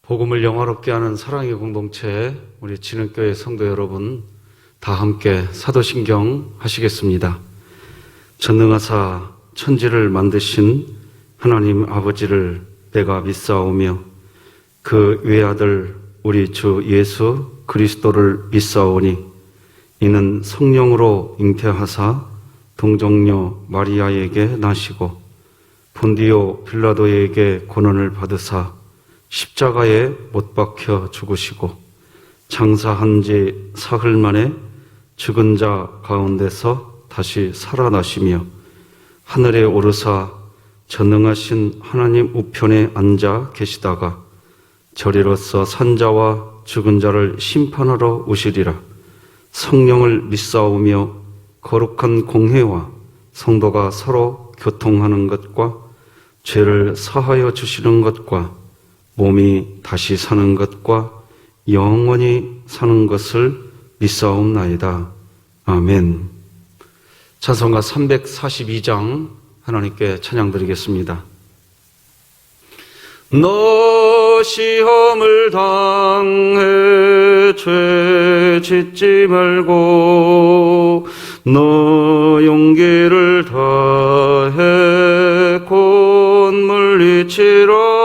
복음을 영화롭게 하는 사랑의 공동체, 우리 진흥교회 성도 여러분, 다 함께 사도신경 하시겠습니다. 전능하사 천지를 만드신 하나님 아버지를 내가 믿사오며 그 외아들 우리 주 예수 그리스도를 믿사오니 이는 성령으로 잉태하사 동정녀 마리아에게 나시고 본디오 빌라도에게 고난을 받으사 십자가에 못 박혀 죽으시고 장사한 지 사흘 만에 죽은 자 가운데서 다시 살아나시며 하늘에 오르사 전능하신 하나님 우편에 앉아 계시다가 저리로서 산자와 죽은 자를 심판하러 오시리라. 성령을 믿사오며 거룩한 공회와 성도가 서로 교통하는 것과 죄를 사하여 주시는 것과 몸이 다시 사는 것과 영원히 사는 것을 믿사옵나이다. 아멘. 찬송가 342장 하나님께 찬양드리겠습니다. 너 시험을 당해 죄 짓지 말고 너 용기를 다해 곧 물리치라.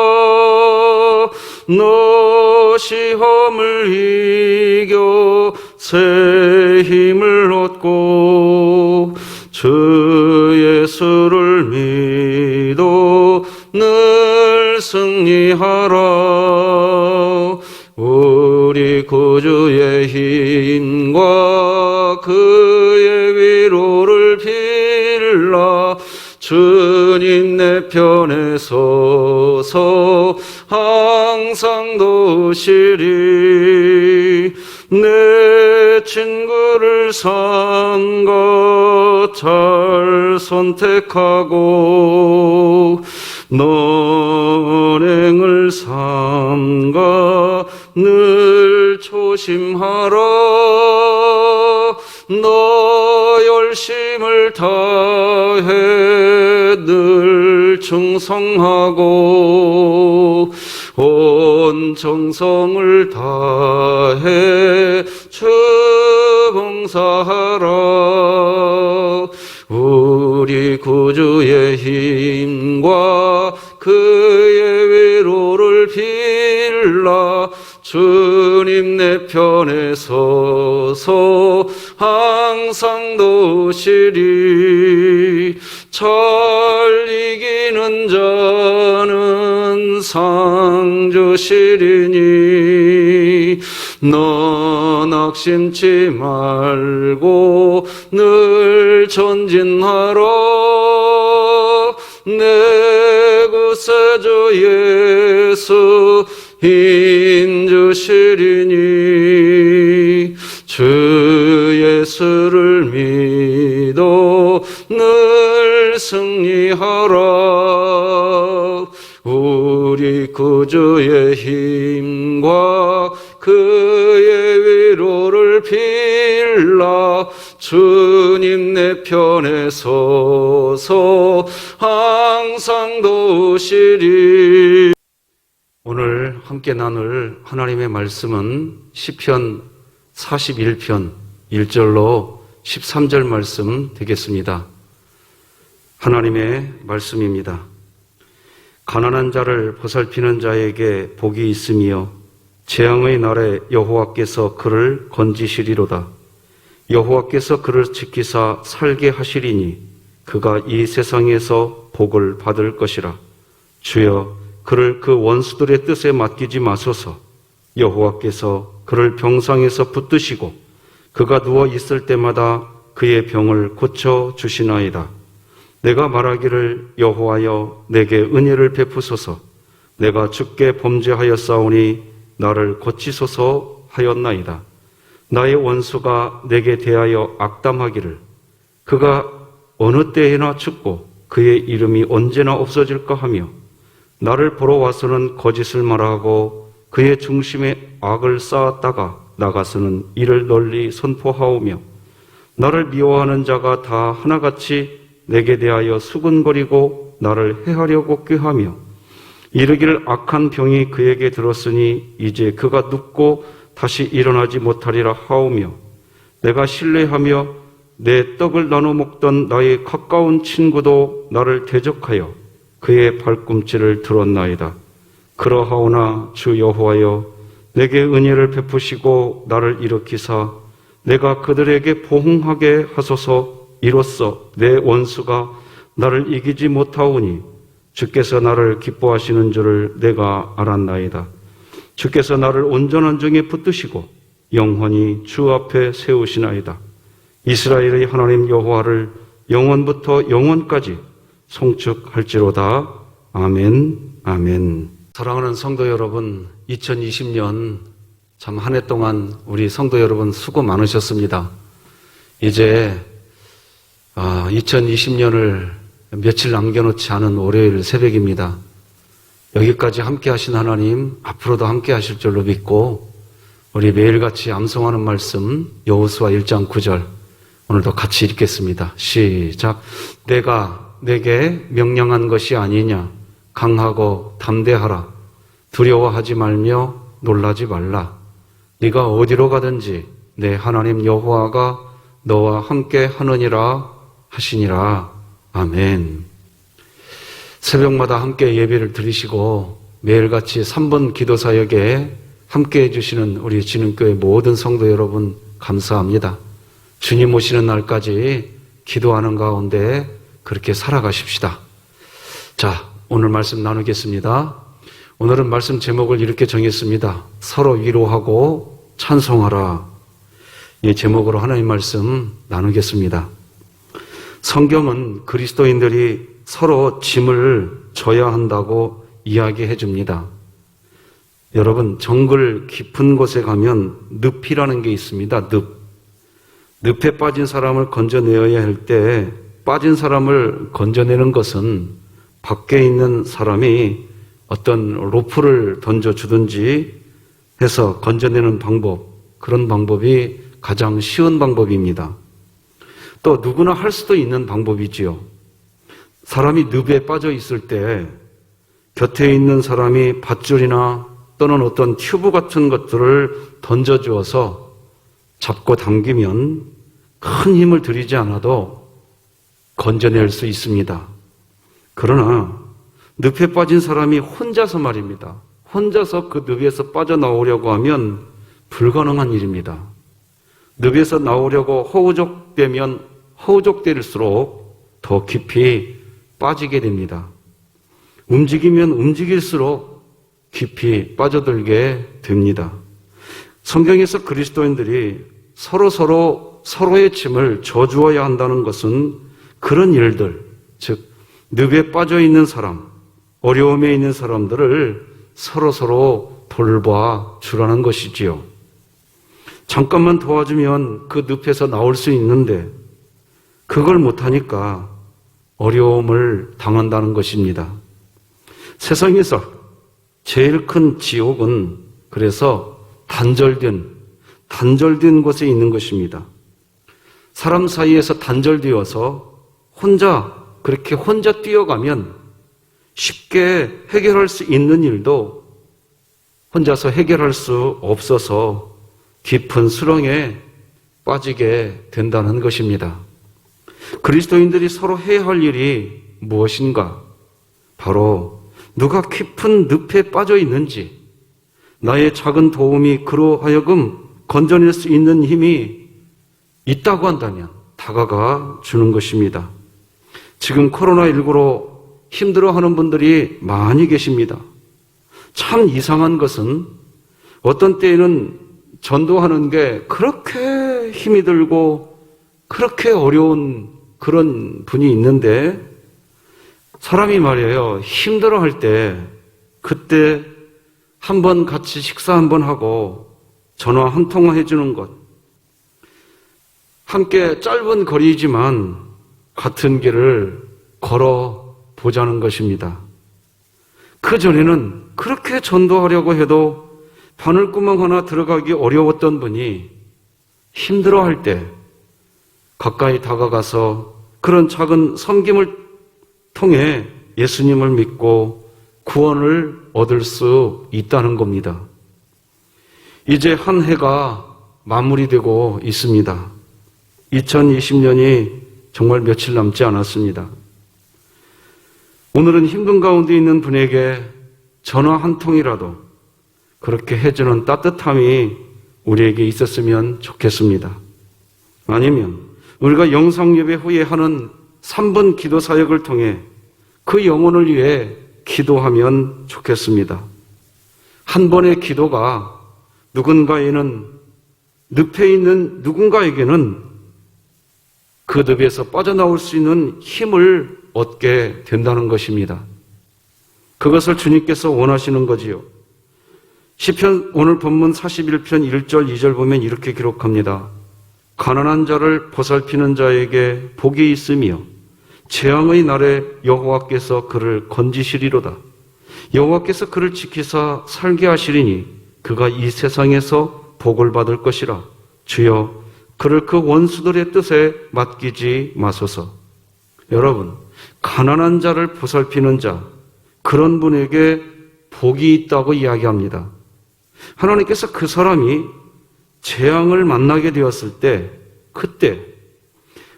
너 시험을 이겨 새 힘을 얻고 주 예수를 믿어 늘 승리하라. 우리 구주의 힘과 그의 위로를 빌라. 주님 내 편에 서서 항상 도우시리. 내 친구를 삼가 잘 선택하고 너 은행을 삼가 늘 조심하라. 너 열심을 다해 늘 충성하고 온 정성을 다해 주 봉사하라. 우리 구주의 힘과 그의 위로를 빌라. 주님 내 편에 서서 항상 도우시리. 잘 이기는 자는 상 주시리니 너 낙심치 말고 늘 전진하라. 내 구세주 예수 힘 주시리니 주 예수를 믿어 늘 승리하라. 우리 구주의 힘과 그의 위로를 빌라. 주님 내 편에 서서 항상 도우시리. 오늘 함께 나눌 하나님의 말씀은 시편 41편 1절로 13절 말씀 되겠습니다. 하나님의 말씀입니다. 가난한 자를 보살피는 자에게 복이 있으며 재앙의 날에 여호와께서 그를 건지시리로다. 여호와께서 그를 지키사 살게 하시리니 그가 이 세상에서 복을 받을 것이라. 주여 그를 그 원수들의 뜻에 맡기지 마소서. 여호와께서 그를 병상에서 붙드시고 그가 누워 있을 때마다 그의 병을 고쳐 주시나이다. 내가 말하기를 여호와여 내게 은혜를 베푸소서. 내가 주께 범죄하였사오니 나를 고치소서 하였나이다. 나의 원수가 내게 대하여 악담하기를 그가 어느 때에나 죽고 그의 이름이 언제나 없어질까 하며 나를 보러 와서는 거짓을 말하고 그의 중심에 악을 쌓았다가 나가서는 이를 널리 선포하오며 나를 미워하는 자가 다 하나같이 내게 대하여 수군거리고 나를 해하려고 꾀하며 이르기를 악한 병이 그에게 들었으니 이제 그가 눕고 다시 일어나지 못하리라 하오며 내가 신뢰하며 내 떡을 나눠 먹던 나의 가까운 친구도 나를 대적하여 그의 발꿈치를 들었나이다. 그러하오나 주 여호와여 내게 은혜를 베푸시고 나를 일으키사 내가 그들에게 보응하게 하소서. 이로써 내 원수가 나를 이기지 못하오니 주께서 나를 기뻐하시는 줄을 내가 알았나이다. 주께서 나를 온전한 중에 붙드시고 영원히 주 앞에 세우시나이다. 이스라엘의 하나님 여호와를 영원부터 영원까지 송축할지로다. 아멘, 아멘. 사랑하는 성도 여러분, 2020년 참 한 해 동안 우리 성도 여러분 수고 많으셨습니다. 이제 2020년을 며칠 남겨놓지 않은 월요일 새벽입니다. 여기까지 함께 하신 하나님 앞으로도 함께 하실 줄로 믿고 우리 매일같이 암송하는 말씀 여호수아 1장 9절 오늘도 같이 읽겠습니다. 시작. 내가 내게 명령한 것이 아니냐. 강하고 담대하라. 두려워하지 말며 놀라지 말라. 네가 어디로 가든지 내 하나님 여호와가 너와 함께 하느니라 하시니라. 아멘. 새벽마다 함께 예배를 드리시고 매일같이 3번 기도사역에 함께 해주시는 우리 진흥교회 모든 성도 여러분 감사합니다. 주님 오시는 날까지 기도하는 가운데 그렇게 살아가십시다. 자, 오늘 말씀 나누겠습니다. 오늘은 말씀 제목을 이렇게 정했습니다. 서로 위로하고 찬송하라. 이 제목으로 하나님 말씀 나누겠습니다. 성경은 그리스도인들이 서로 짐을 져야 한다고 이야기해 줍니다. 여러분, 정글 깊은 곳에 가면 늪이라는 게 있습니다. 늪에 빠진 사람을 건져내어야 할 때 빠진 사람을 건져내는 것은 밖에 있는 사람이 어떤 로프를 던져주든지 해서 건져내는 방법, 그런 방법이 가장 쉬운 방법입니다. 또 누구나 할 수도 있는 방법이지요. 사람이 늪에 빠져 있을 때 곁에 있는 사람이 밧줄이나 또는 어떤 튜브 같은 것들을 던져주어서 잡고 당기면 큰 힘을 들이지 않아도 건져낼 수 있습니다. 그러나 늪에 빠진 사람이 혼자서 말입니다. 혼자서 그 늪에서 빠져나오려고 하면 불가능한 일입니다. 늪에서 나오려고 허우적대면 허우적대일수록 더 깊이 빠지게 됩니다. 움직이면 움직일수록 깊이 빠져들게 됩니다. 성경에서 그리스도인들이 서로의 짐을 져주어야 한다는 것은 그런 일들, 즉 늪에 빠져 있는 사람, 어려움에 있는 사람들을 서로 돌봐 주라는 것이지요. 잠깐만 도와주면 그 늪에서 나올 수 있는데 그걸 못하니까 어려움을 당한다는 것입니다. 세상에서 제일 큰 지옥은 그래서 단절된 곳에 있는 것입니다. 사람 사이에서 단절되어서 그렇게 혼자 뛰어가면 쉽게 해결할 수 있는 일도 혼자서 해결할 수 없어서 깊은 수렁에 빠지게 된다는 것입니다. 그리스도인들이 서로 해야 할 일이 무엇인가? 바로 누가 깊은 늪에 빠져 있는지 나의 작은 도움이 그로 하여금 건져낼 수 있는 힘이 있다고 한다면 다가가 주는 것입니다. 지금 코로나19로 힘들어하는 분들이 많이 계십니다. 참 이상한 것은 어떤 때에는 전도하는 게 그렇게 힘이 들고 그렇게 어려운 그런 분이 있는데 사람이 말이에요. 힘들어할 때 그때 한번 같이 식사 한번 하고 전화 한 통화 해주는 것, 함께 짧은 거리이지만 같은 길을 걸어 보자는 것입니다. 그 전에는 그렇게 전도하려고 해도 바늘구멍 하나 들어가기 어려웠던 분이 힘들어할 때 가까이 다가가서 그런 작은 섬김을 통해 예수님을 믿고 구원을 얻을 수 있다는 겁니다. 이제 한 해가 마무리되고 있습니다. 2020년이 정말 며칠 남지 않았습니다. 오늘은 힘든 가운데 있는 분에게 전화 한 통이라도 그렇게 해주는 따뜻함이 우리에게 있었으면 좋겠습니다. 아니면 우리가 영상예배 후에 하는 3분 기도 사역을 통해 그 영혼을 위해 기도하면 좋겠습니다. 한 번의 기도가 누군가에는 늪에 있는 누군가에게는 그 늪에서 빠져나올 수 있는 힘을 얻게 된다는 것입니다. 그것을 주님께서 원하시는 거지요. 시편 오늘 본문 41편 1절 2절 보면 이렇게 기록합니다. 가난한 자를 보살피는 자에게 복이 있으며 재앙의 날에 여호와께서 그를 건지시리로다. 여호와께서 그를 지키사 살게 하시리니 그가 이 세상에서 복을 받을 것이라. 주여 그를 그 원수들의 뜻에 맡기지 마소서. 여러분, 가난한 자를 보살피는 자, 그런 분에게 복이 있다고 이야기합니다. 하나님께서 그 사람이 재앙을 만나게 되었을 때, 그때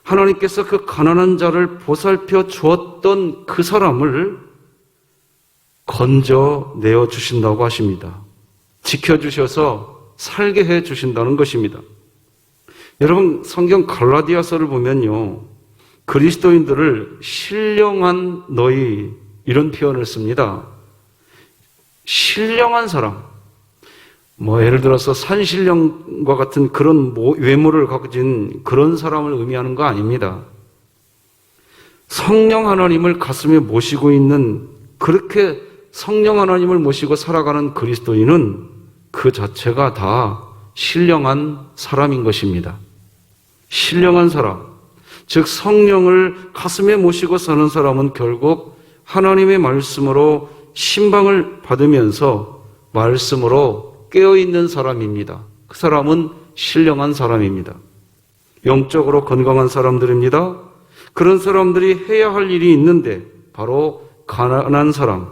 하나님께서 그 가난한 자를 보살펴 주었던 그 사람을 건져내어 주신다고 하십니다. 지켜주셔서 살게 해 주신다는 것입니다. 여러분, 성경 갈라디아서를 보면요, 그리스도인들을 신령한 너희, 이런 표현을 씁니다. 신령한 사람, 예를 들어서 산신령과 같은 그런 외모를 가진 그런 사람을 의미하는 거 아닙니다. 성령 하나님을 가슴에 모시고 있는, 그렇게 성령 하나님을 모시고 살아가는 그리스도인은 그 자체가 다 신령한 사람인 것입니다. 신령한 사람, 즉 성령을 가슴에 모시고 사는 사람은 결국 하나님의 말씀으로 신방을 받으면서 말씀으로 깨어있는 사람입니다. 그 사람은 신령한 사람입니다. 영적으로 건강한 사람들입니다. 그런 사람들이 해야 할 일이 있는데 바로 가난한 사람,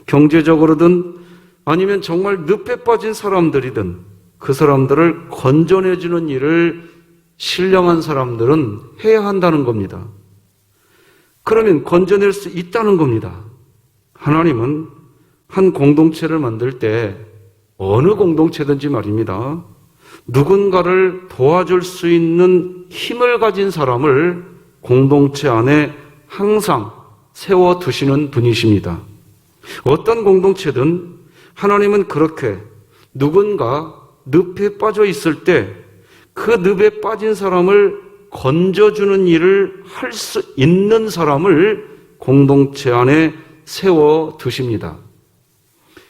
경제적으로든 아니면 정말 늪에 빠진 사람들이든 그 사람들을 건져내주는 일을 신령한 사람들은 해야 한다는 겁니다. 그러면 건져낼 수 있다는 겁니다. 하나님은 한 공동체를 만들 때 어느 공동체든지 말입니다. 누군가를 도와줄 수 있는 힘을 가진 사람을 공동체 안에 항상 세워두시는 분이십니다. 어떤 공동체든 하나님은 그렇게 누군가 늪에 빠져 있을 때 그 늪에 빠진 사람을 건져주는 일을 할 수 있는 사람을 공동체 안에 세워두십니다.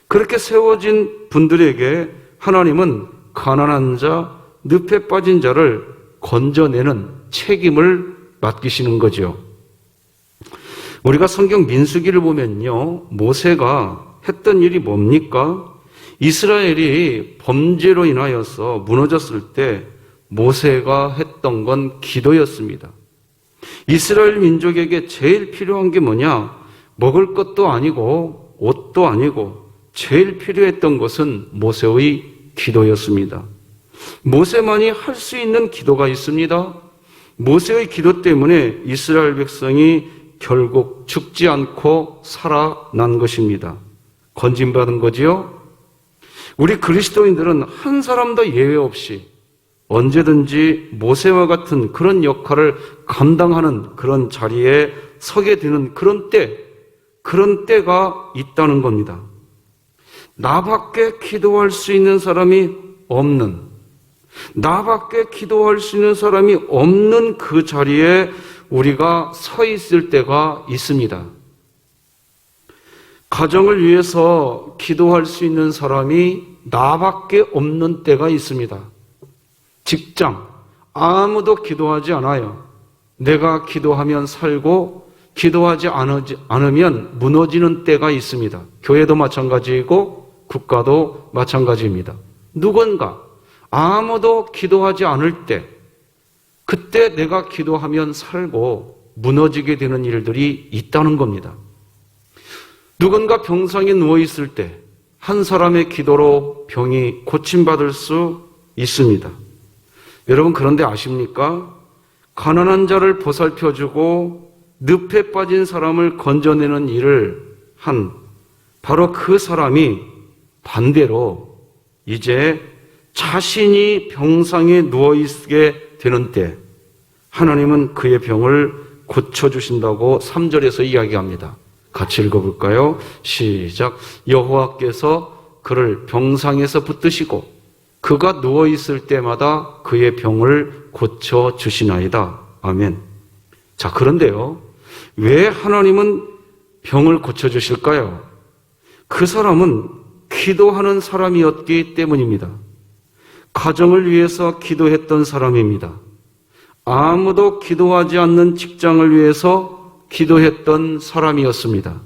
그렇게 세워진 분들에게 하나님은 가난한 자, 늪에 빠진 자를 건져내는 책임을 맡기시는 거죠. 우리가 성경 민수기를 보면요, 모세가 했던 일이 뭡니까? 이스라엘이 범죄로 인하여서 무너졌을 때 모세가 했던 건 기도였습니다. 이스라엘 민족에게 제일 필요한 게 뭐냐? 먹을 것도 아니고 옷도 아니고 제일 필요했던 것은 모세의 기도였습니다. 모세만이 할 수 있는 기도가 있습니다. 모세의 기도 때문에 이스라엘 백성이 결국 죽지 않고 살아난 것입니다. 건짐받은 거지요. 우리 그리스도인들은 한 사람도 예외 없이 언제든지 모세와 같은 그런 역할을 감당하는 그런 자리에 서게 되는 그런 때가 있다는 겁니다. 나밖에 기도할 수 있는 사람이 없는, 나밖에 기도할 수 있는 사람이 없는 그 자리에 우리가 서 있을 때가 있습니다. 가정을 위해서 기도할 수 있는 사람이 나밖에 없는 때가 있습니다. 직장, 아무도 기도하지 않아요. 내가 기도하면 살고 기도하지 않으면 무너지는 때가 있습니다. 교회도 마찬가지이고 국가도 마찬가지입니다. 누군가 아무도 기도하지 않을 때, 그때 내가 기도하면 살고 무너지게 되는 일들이 있다는 겁니다. 누군가 병상에 누워있을 때 한 사람의 기도로 병이 고침받을 수 있습니다. 여러분, 그런데 아십니까? 가난한 자를 보살펴주고 늪에 빠진 사람을 건져내는 일을 한 바로 그 사람이 반대로 이제 자신이 병상에 누워있게 되는 때 하나님은 그의 병을 고쳐주신다고 3절에서 이야기합니다. 같이 읽어볼까요? 시작. 여호와께서 그를 병상에서 붙드시고 그가 누워있을 때마다 그의 병을 고쳐주시나이다. 아멘. 자, 그런데요, 왜 하나님은 병을 고쳐주실까요? 그 사람은 기도하는 사람이었기 때문입니다. 가정을 위해서 기도했던 사람입니다. 아무도 기도하지 않는 직장을 위해서 기도했던 사람이었습니다.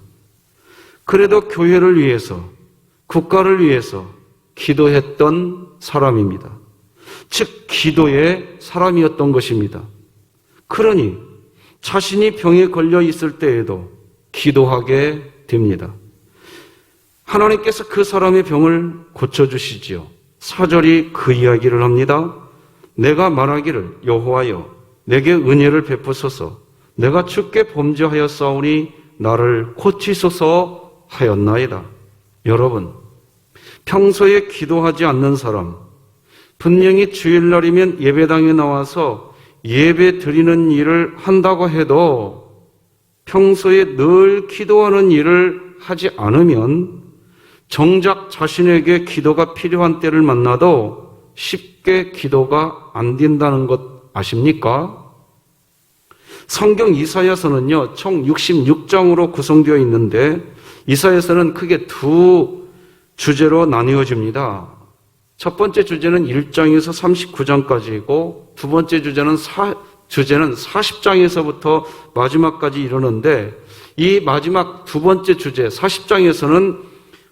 그래도 교회를 위해서, 국가를 위해서 기도했던 사람입니다. 즉, 기도의 사람이었던 것입니다. 그러니 자신이 병에 걸려 있을 때에도 기도하게 됩니다. 하나님께서 그 사람의 병을 고쳐주시지요. 4절이 그 이야기를 합니다. 내가 말하기를 여호와여 내게 은혜를 베푸소서 내가 주께 범죄하였사오니 나를 고치소서 하였나이다. 여러분, 평소에 기도하지 않는 사람, 분명히 주일날이면 예배당에 나와서 예배 드리는 일을 한다고 해도 평소에 늘 기도하는 일을 하지 않으면 정작 자신에게 기도가 필요한 때를 만나도 쉽게 기도가 안 된다는 것 아십니까? 성경 이사야서는요, 총 66장으로 구성되어 있는데 이사야서는 크게 두 주제로 나뉘어집니다. 첫 번째 주제는 1장에서 39장까지이고 두 번째 주제는 40장에서부터 마지막까지 이르는데 이 마지막 두 번째 주제 40장에서는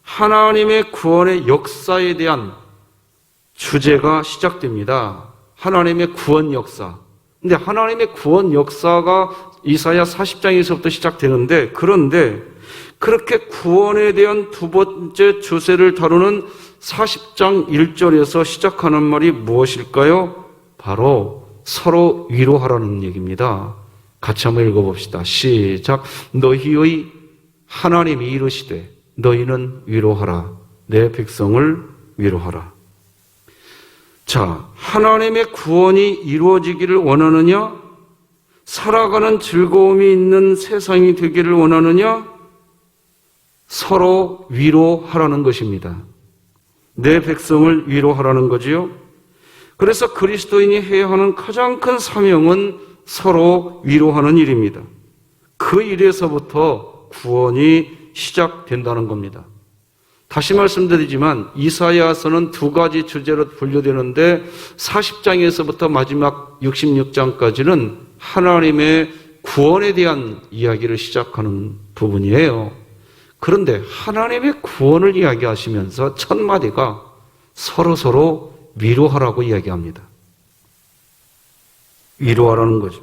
하나님의 구원의 역사에 대한 주제가 시작됩니다. 하나님의 구원 역사. 근데 하나님의 구원 역사가 이사야 40장에서부터 시작되는데, 그런데 그렇게 구원에 대한 두 번째 주제를 다루는 40장 1절에서 시작하는 말이 무엇일까요? 바로 서로 위로하라는 얘기입니다. 같이 한번 읽어봅시다. 시작. 너희의 하나님이 이르시되 너희는 위로하라. 내 백성을 위로하라. 자, 하나님의 구원이 이루어지기를 원하느냐? 살아가는 즐거움이 있는 세상이 되기를 원하느냐? 서로 위로하라는 것입니다. 내 백성을 위로하라는 거지요. 그래서 그리스도인이 해야 하는 가장 큰 사명은 서로 위로하는 일입니다. 그 일에서부터 구원이 시작된다는 겁니다. 다시 말씀드리지만 이사야서는 두 가지 주제로 분류되는데 40장에서부터 마지막 66장까지는 하나님의 구원에 대한 이야기를 시작하는 부분이에요. 그런데 하나님의 구원을 이야기하시면서 첫 마디가 서로 위로하라고 이야기합니다. 위로하라는 거죠.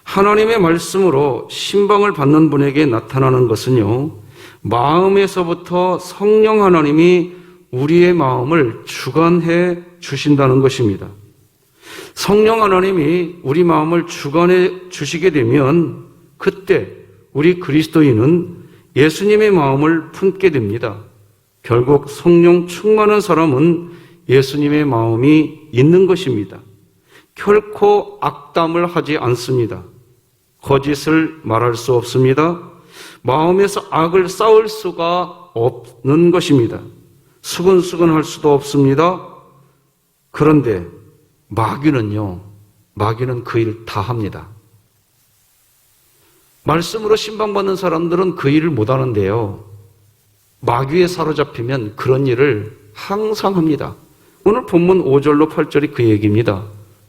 하나님의 말씀으로 신방을 받는 분에게 나타나는 것은요, 마음에서부터 성령 하나님이 우리의 마음을 주관해 주신다는 것입니다. 성령 하나님이 우리 마음을 주관해 주시게 되면 그때 우리 그리스도인은 예수님의 마음을 품게 됩니다. 결국 성령 충만한 사람은 예수님의 마음이 있는 것입니다. 결코 악담을 하지 않습니다. 거짓을 말할 수 없습니다. 마음에서 악을 쌓을 수가 없는 것입니다. 수근수근할 수도 없습니다. 그런데 마귀는 그 일 다 합니다. 말씀으로 신방받는 사람들은 그 일을 못하는데요, 마귀에 사로잡히면 그런 일을 항상 합니다. 오늘 본문 5절로 8절이 그 얘기입니다.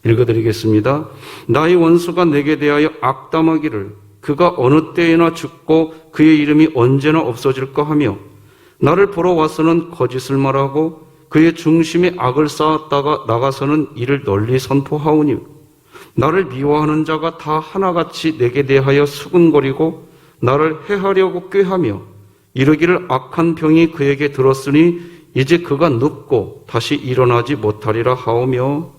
읽어드리겠습니다. 나의 원수가 내게 대하여 악담하기를 그가 어느 때에나 죽고 그의 이름이 언제나 없어질까 하며 나를 보러 와서는 거짓을 말하고 그의 중심에 악을 쌓았다가 나가서는 이를 널리 선포하오니 나를 미워하는 자가 다 하나같이 내게 대하여 수군거리고 나를 해하려고 꾀하며 이르기를 악한 병이 그에게 들었으니 이제 그가 눕고 다시 일어나지 못하리라 하오며.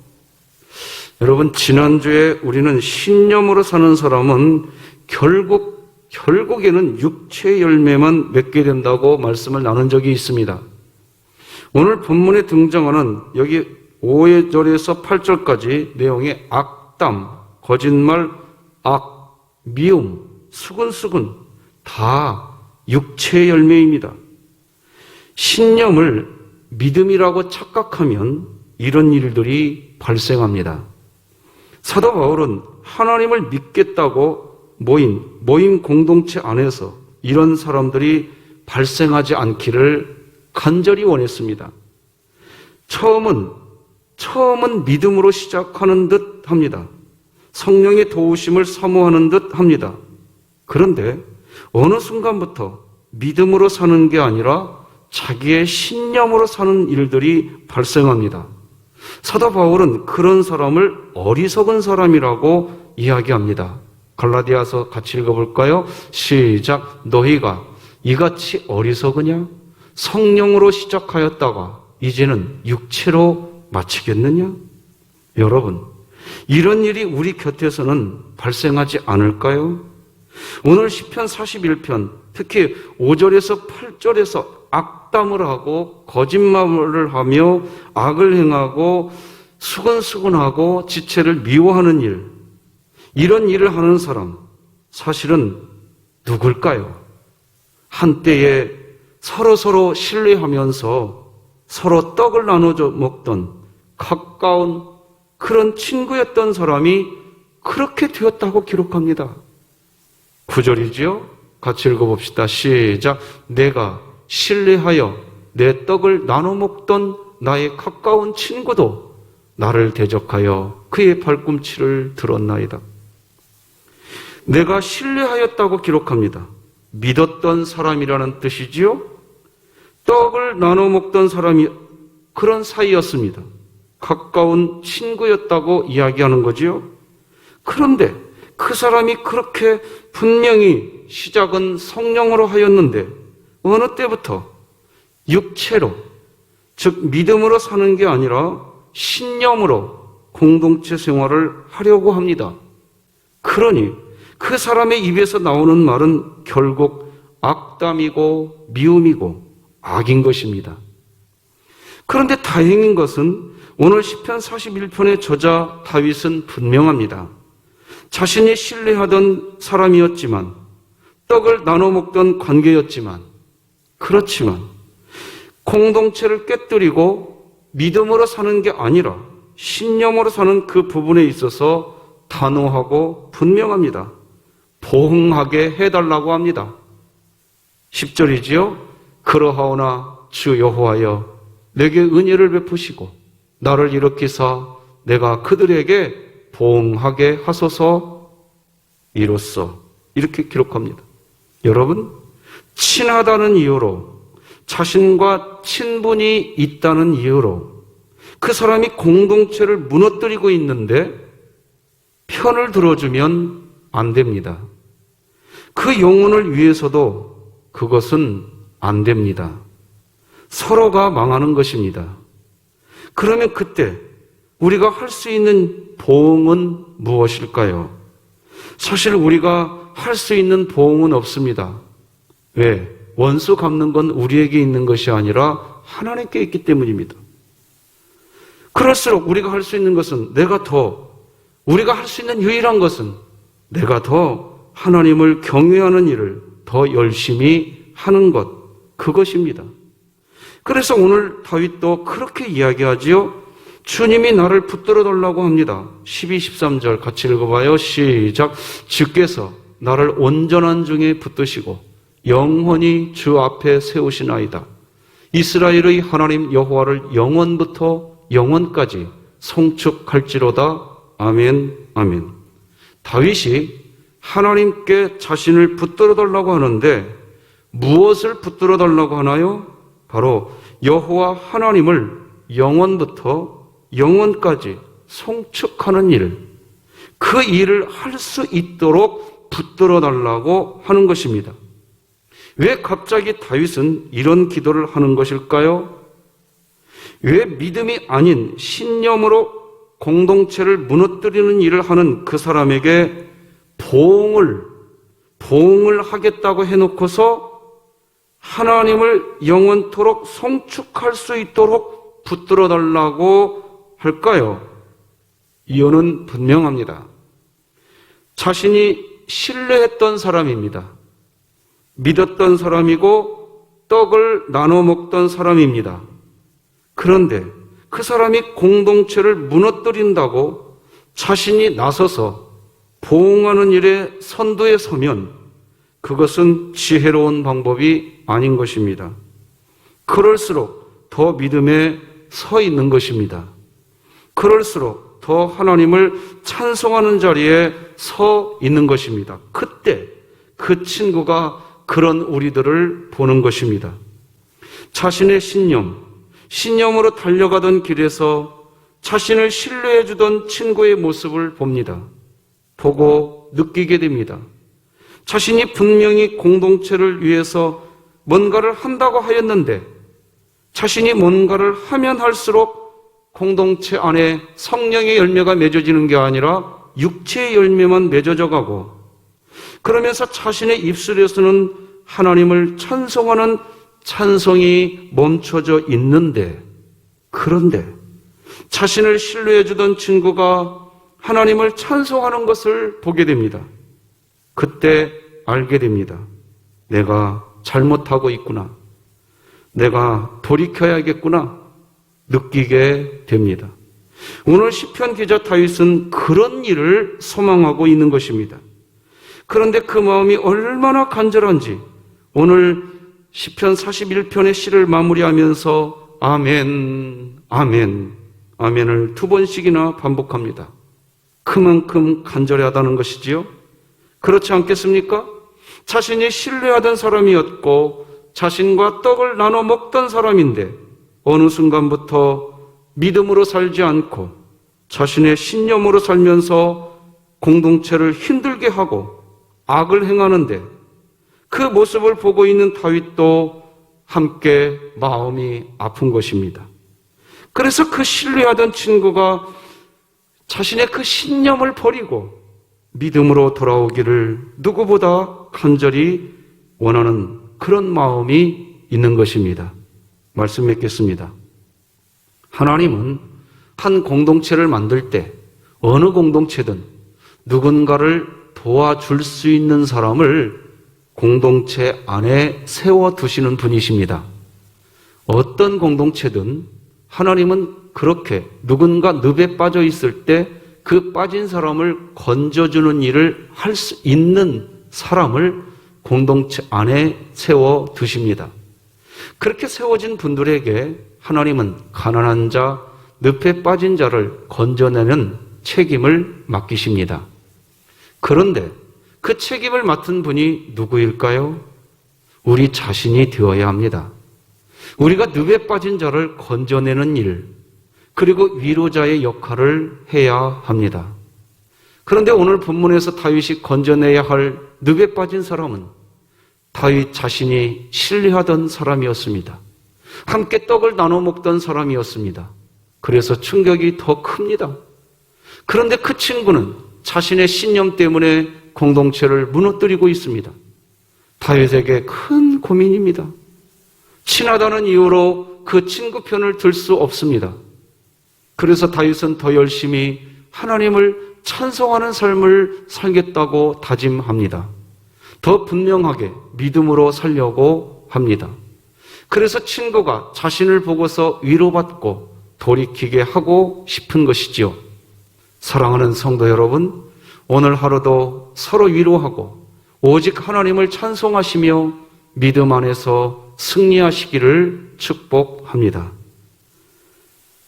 여러분, 지난주에 우리는 신념으로 사는 사람은 결국에는 육체의 열매만 맺게 된다고 말씀을 나눈 적이 있습니다. 오늘 본문에 등장하는 여기 5절에서 8절까지 내용의 악담, 거짓말, 악, 미움, 수근수근 다 육체의 열매입니다. 신념을 믿음이라고 착각하면 이런 일들이 발생합니다. 사도 바울은 하나님을 믿겠다고 모임 공동체 안에서 이런 사람들이 발생하지 않기를 간절히 원했습니다. 처음은 믿음으로 시작하는 듯 합니다. 성령의 도우심을 사모하는 듯 합니다. 그런데 어느 순간부터 믿음으로 사는 게 아니라 자기의 신념으로 사는 일들이 발생합니다. 사도 바울은 그런 사람을 어리석은 사람이라고 이야기합니다. 갈라디아서 같이 읽어볼까요? 시작. 너희가 이같이 어리석으냐? 성령으로 시작하였다가 이제는 육체로 마치겠느냐? 여러분, 이런 일이 우리 곁에서는 발생하지 않을까요? 오늘 시편 41편, 특히 5절에서 8절에서 악담을 하고 거짓말을 하며 악을 행하고 수근수근하고 지체를 미워하는 일, 이런 일을 하는 사람, 사실은 누굴까요? 한때에 서로 신뢰하면서 서로 떡을 나눠 먹던 가까운 그런 친구였던 사람이 그렇게 되었다고 기록합니다. 9절이지요? 같이 읽어봅시다. 시작. 내가 신뢰하여 내 떡을 나눠 먹던 나의 가까운 친구도 나를 대적하여 그의 발꿈치를 들었나이다. 내가 신뢰하였다고 기록합니다. 믿었던 사람이라는 뜻이지요? 떡을 나눠 먹던 사람이 그런 사이였습니다. 가까운 친구였다고 이야기하는 거지요. 그런데 그 사람이 그렇게 분명히 시작은 성령으로 하였는데 어느 때부터 육체로, 즉 믿음으로 사는 게 아니라 신념으로 공동체 생활을 하려고 합니다. 그러니 그 사람의 입에서 나오는 말은 결국 악담이고 미움이고 악인 것입니다. 그런데 다행인 것은 오늘 시편 41편의 저자 다윗은 분명합니다. 자신이 신뢰하던 사람이었지만, 떡을 나눠 먹던 관계였지만, 그렇지만 공동체를 깨뜨리고 믿음으로 사는 게 아니라 신념으로 사는 그 부분에 있어서 단호하고 분명합니다. 보응하게 해달라고 합니다. 10절이지요. 그러하오나 주 여호와여 내게 은혜를 베푸시고 나를 일으키사 내가 그들에게 보응하게 하소서 이로써, 이렇게 기록합니다. 여러분, 친하다는 이유로, 자신과 친분이 있다는 이유로 그 사람이 공동체를 무너뜨리고 있는데 편을 들어주면 안 됩니다. 그 영혼을 위해서도 그것은 안 됩니다. 서로가 망하는 것입니다. 그러면 그때 우리가 할 수 있는 보응은 무엇일까요? 사실 우리가 할 수 있는 보응은 없습니다. 왜? 원수 갚는 건 우리에게 있는 것이 아니라 하나님께 있기 때문입니다. 그럴수록 우리가 할 수 있는 것은 우리가 할 수 있는 유일한 것은 내가 더 하나님을 경외하는 일을 더 열심히 하는 것, 그것입니다. 그래서 오늘 다윗도 그렇게 이야기하지요. 주님이 나를 붙들어 달라고 합니다. 12, 13절 같이 읽어봐요. 시작. 주께서 나를 온전한 중에 붙드시고 영원히 주 앞에 세우시나이다. 이스라엘의 하나님 여호와를 영원부터 영원까지 송축할지로다. 아멘, 아멘. 다윗이 하나님께 자신을 붙들어 달라고 하는데 무엇을 붙들어 달라고 하나요? 바로 여호와 하나님을 영원부터 영원까지 송축하는 일, 그 일을 할 수 있도록 붙들어 달라고 하는 것입니다. 왜 갑자기 다윗은 이런 기도를 하는 것일까요? 왜 믿음이 아닌 신념으로 공동체를 무너뜨리는 일을 하는 그 사람에게 보응을 하겠다고 해놓고서 하나님을 영원토록 송축할 수 있도록 붙들어 달라고 할까요? 이유는 분명합니다. 자신이 신뢰했던 사람입니다. 믿었던 사람이고 떡을 나눠 먹던 사람입니다. 그런데 그 사람이 공동체를 무너뜨린다고 자신이 나서서 보응하는 일에 선두에 서면 그것은 지혜로운 방법이 아닌 것입니다. 그럴수록 더 믿음에 서 있는 것입니다. 그럴수록 더 하나님을 찬송하는 자리에 서 있는 것입니다. 그때 그 친구가 그런 우리들을 보는 것입니다. 자신의 신념으로 달려가던 길에서 자신을 신뢰해 주던 친구의 모습을 봅니다. 보고 느끼게 됩니다. 자신이 분명히 공동체를 위해서 뭔가를 한다고 하였는데 자신이 뭔가를 하면 할수록 공동체 안에 성령의 열매가 맺어지는 게 아니라 육체의 열매만 맺어져 가고, 그러면서 자신의 입술에서는 하나님을 찬송하는 찬송이 멈춰져 있는데, 그런데 자신을 신뢰해 주던 친구가 하나님을 찬송하는 것을 보게 됩니다. 그때 알게 됩니다. 내가 잘못하고 있구나. 내가 돌이켜야겠구나. 느끼게 됩니다. 오늘 시편 기자 다윗은 그런 일을 소망하고 있는 것입니다. 그런데 그 마음이 얼마나 간절한지 오늘 시편 41편의 시를 마무리하면서 아멘, 아멘, 아멘을 2번씩이나 반복합니다. 그만큼 간절하다는 것이지요. 그렇지 않겠습니까? 자신이 신뢰하던 사람이었고 자신과 떡을 나눠 먹던 사람인데 어느 순간부터 믿음으로 살지 않고 자신의 신념으로 살면서 공동체를 힘들게 하고 악을 행하는데 그 모습을 보고 있는 다윗도 함께 마음이 아픈 것입니다. 그래서 그 신뢰하던 친구가 자신의 그 신념을 버리고 믿음으로 돌아오기를 누구보다 간절히 원하는 그런 마음이 있는 것입니다. 말씀 맺겠습니다. 하나님은 한 공동체를 만들 때 어느 공동체든 누군가를 도와줄 수 있는 사람을 공동체 안에 세워두시는 분이십니다. 어떤 공동체든 하나님은 그렇게 누군가 늪에 빠져 있을 때 그 빠진 사람을 건져주는 일을 할 수 있는 사람을 공동체 안에 세워두십니다. 그렇게 세워진 분들에게 하나님은 가난한 자, 늪에 빠진 자를 건져내는 책임을 맡기십니다. 그런데 그 책임을 맡은 분이 누구일까요? 우리 자신이 되어야 합니다. 우리가 늪에 빠진 자를 건져내는 일, 그리고 위로자의 역할을 해야 합니다. 그런데 오늘 본문에서 다윗이 건져내야 할 늪에 빠진 사람은 다윗 자신이 신뢰하던 사람이었습니다. 함께 떡을 나눠 먹던 사람이었습니다. 그래서 충격이 더 큽니다. 그런데 그 친구는 자신의 신념 때문에 공동체를 무너뜨리고 있습니다. 다윗에게 큰 고민입니다. 친하다는 이유로 그 친구 편을 들 수 없습니다. 그래서 다윗은 더 열심히 하나님을 찬송하는 삶을 살겠다고 다짐합니다. 더 분명하게 믿음으로 살려고 합니다. 그래서 친구가 자신을 보고서 위로받고 돌이키게 하고 싶은 것이지요. 사랑하는 성도 여러분, 오늘 하루도 서로 위로하고 오직 하나님을 찬송하시며 믿음 안에서 승리하시기를 축복합니다.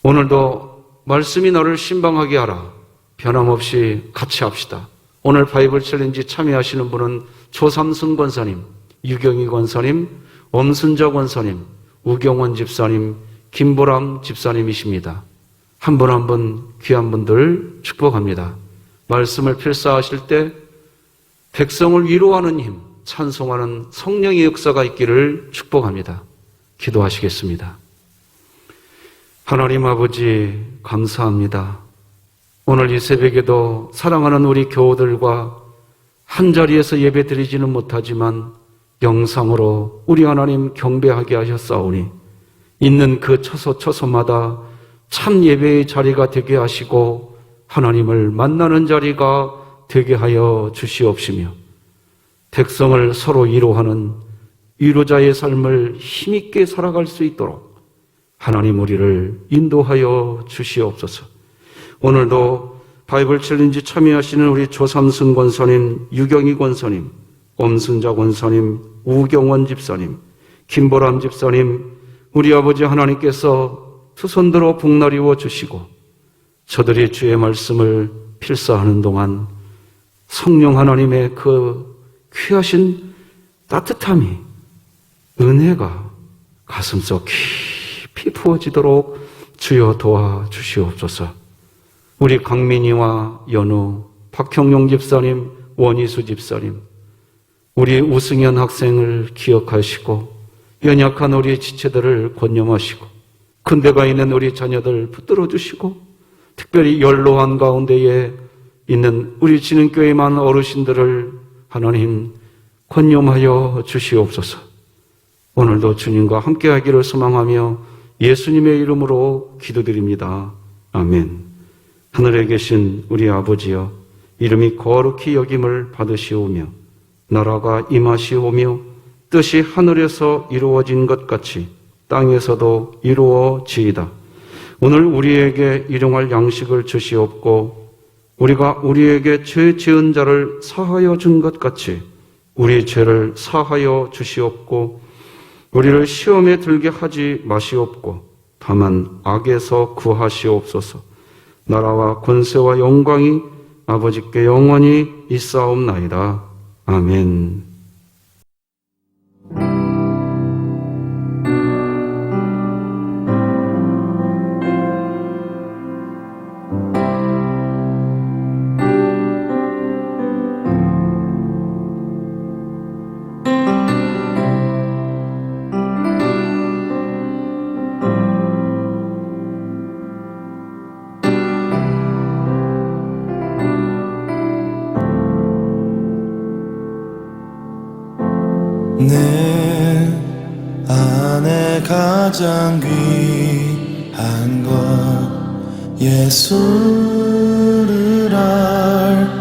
오늘도 말씀이 너를 신방하게 하라. 변함없이 같이 합시다. 오늘 바이블 챌린지 참여하시는 분은 조삼순 권사님, 유경희 권사님, 엄순자 권사님, 우경원 집사님, 김보람 집사님이십니다. 한 분 한 분 귀한 분들 축복합니다. 말씀을 필사하실 때 백성을 위로하는 힘, 찬송하는 성령의 역사가 있기를 축복합니다. 기도하시겠습니다. 하나님 아버지, 감사합니다. 오늘 이 새벽에도 사랑하는 우리 교우들과 한자리에서 예배 드리지는 못하지만 영상으로 우리 하나님 경배하게 하셨사오니 있는 그 처소처소마다 참 예배의 자리가 되게 하시고 하나님을 만나는 자리가 되게 하여 주시옵시며 백성을 서로 위로하는 위로자의 삶을 힘있게 살아갈 수 있도록 하나님 우리를 인도하여 주시옵소서. 오늘도 바이블 챌린지 참여하시는 우리 조삼순 권사님, 유경희 권사님, 엄순자 권사님, 우경원 집사님, 김보람 집사님, 우리 아버지 하나님께서 두 손들어 복날이워 주시고 저들이 주의 말씀을 필사하는 동안 성령 하나님의 그 귀하신 따뜻함이, 은혜가 가슴속 깊이 부어지도록 주여 도와주시옵소서. 우리 강민이와 연우, 박형용 집사님, 원희수 집사님, 우리 우승현 학생을 기억하시고 연약한 우리 지체들을 권념하시고 근대가 있는 우리 자녀들 붙들어 주시고 특별히 연로한 가운데에 있는 우리 진흥교회 많은 어르신들을 하나님 권념하여 주시옵소서. 오늘도 주님과 함께하기를 소망하며 예수님의 이름으로 기도드립니다. 아멘. 하늘에 계신 우리 아버지여, 이름이 거룩히 여김을 받으시오며 나라가 임하시오며 뜻이 하늘에서 이루어진 것 같이 땅에서도 이루어지이다. 오늘 우리에게 일용할 양식을 주시옵고 우리가 우리에게 죄 지은 자를 사하여 준 것 같이 우리 죄를 사하여 주시옵고 우리를 시험에 들게 하지 마시옵고 다만 악에서 구하시옵소서. 나라와 권세와 영광이 아버지께 영원히 있사옵나이다. 아멘. 내 안에 가장 귀한 것 예수를 알